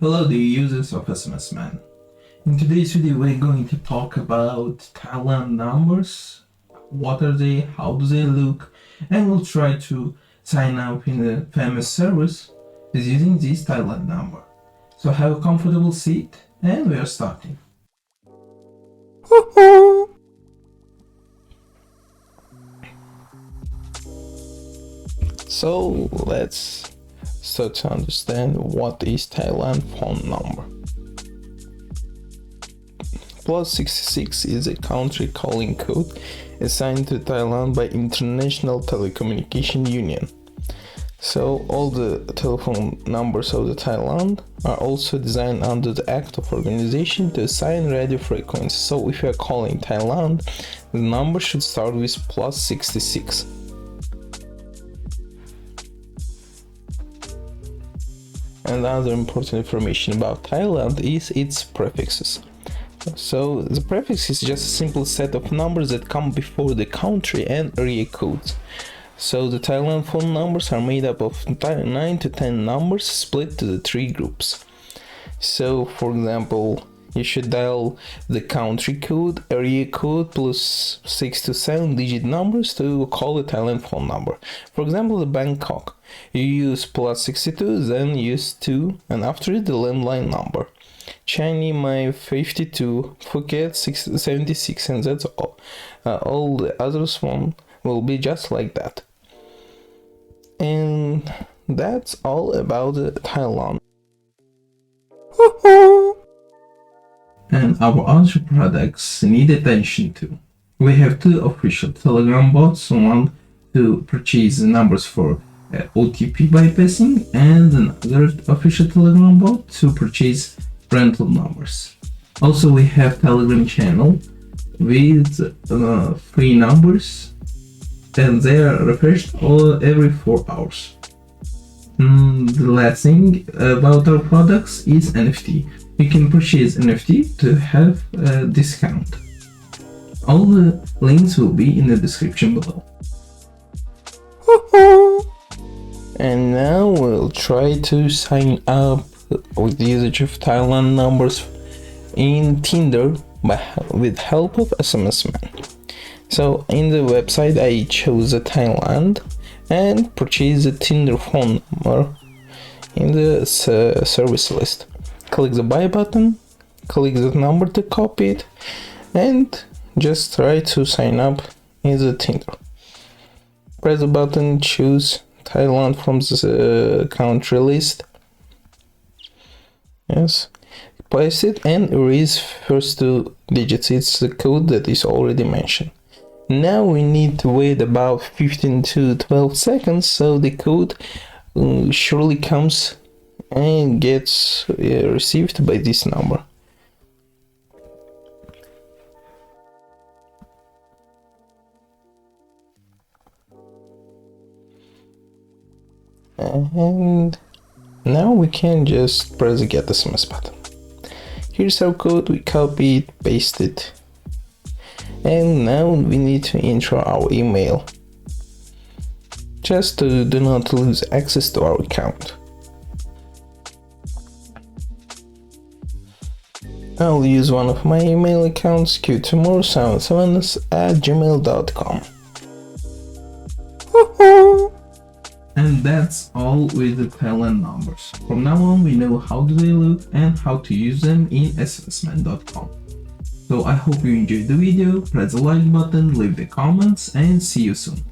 Hello dear users of SMS-MAN. In today's video we're going to talk about Thailand numbers, what are they, how do they look, and we'll try to sign up in the famous service is using this Thailand number. So have a comfortable seat and we are starting. So let's start to understand what is Thailand phone number. +66 is a country calling code assigned to Thailand by International Telecommunication Union. So all the telephone numbers of the Thailand are also designed under the act of organization to assign radio frequency. So if you are calling Thailand, the number should start with +66. Another important information about Thailand is its prefixes. So the prefix is just a simple set of numbers that come before the country and area codes. So the Thailand phone numbers are made up of 9 to 10 numbers split to the 3 groups. So for example, you should dial the country code, area code plus 6 to 7 digit numbers to call the Thailand phone number. For example, the Bangkok, you use +62, then use 2, and after it the landline number. Chiang Mai 52, Phuket 76, and that's all. All the others one will be just like that. And that's all about Thailand. And our other products need attention too. We have 2 official Telegram bots, one to purchase numbers for OTP bypassing and another official Telegram bot to purchase rental numbers. Also we have Telegram channel with free numbers and they are refreshed every 4 hours. The last thing about our products is NFT. You can purchase NFT to have a discount. All the links will be in the description below. And now we'll try to sign up with the usage of Thailand numbers in Tinder with help of SMS-MAN. So in the website I chose a Thailand and purchased a Tinder phone number in the service list. Click the buy button, click the number to copy it, and just try to sign up in the Tinder. Press the button, choose Thailand from the country list. Yes, place it and erase first 2 digits. It's the code that is already mentioned. Now we need to wait about 15 to 12 seconds so the code surely comes and gets received by this number. And now we can just press the get SMS button. Here's our code, we copy it, paste it, and now we need to enter our email just to do not lose access to our account. I'll use one of my email accounts, qtomorrow77@gmail.com. And that's all with the Thailand numbers. From now on we know how do they look and how to use them in SMS-MAN.com. So I hope you enjoyed the video, press the like button, leave the comments, and see you soon.